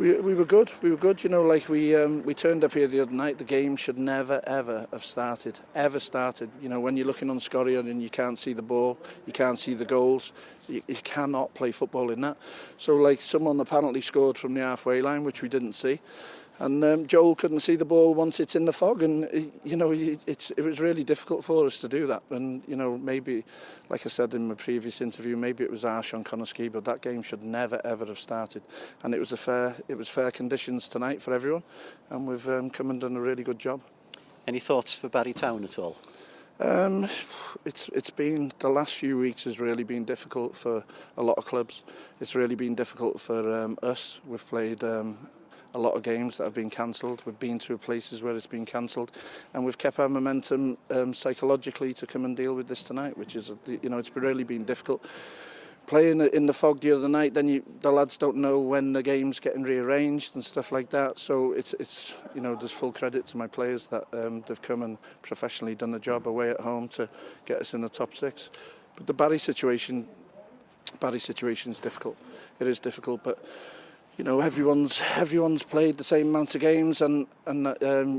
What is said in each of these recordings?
We were good. We were good. You know, like we turned up here the other night. The game should never ever have started. Ever started. You know, when you're looking on Scoria and you can't see the ball, you can't see the goals. You cannot play football in that. So like someone apparently scored from the halfway line, which we didn't see. And Joel couldn't see the ball once it's in the fog, and you know it was really difficult for us to do that. And you know, maybe, like I said in my previous interview, maybe it was harsh on Connah, but that game should never ever have started. And it was fair conditions tonight for everyone, and we've come and done a really good job. Any thoughts for Barry Town at all? It's been, the last few weeks has really been difficult for a lot of clubs. It's really been difficult for us. We've played a lot of games that have been cancelled. We've been to places where it's been cancelled, and we've kept our momentum psychologically to come and deal with this tonight, which is, you know, it's really been difficult. Playing in the fog the other night, then the lads don't know when the game's getting rearranged and stuff like that. So it's you know, there's full credit to my players that they've come and professionally done the job away at home to get us in the top six. But the Barry situation is difficult. It is difficult, but you know, everyone's played the same amount of games, and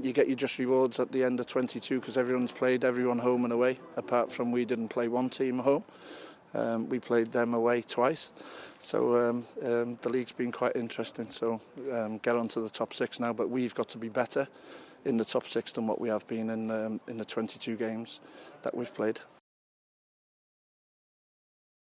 you get your just rewards at the end of 22 because everyone's played, everyone home and away, apart from we didn't play one team at home. We played them away twice, so the league's been quite interesting. So get on to the top six now, but we've got to be better in the top six than what we have been in the 22 games that we've played.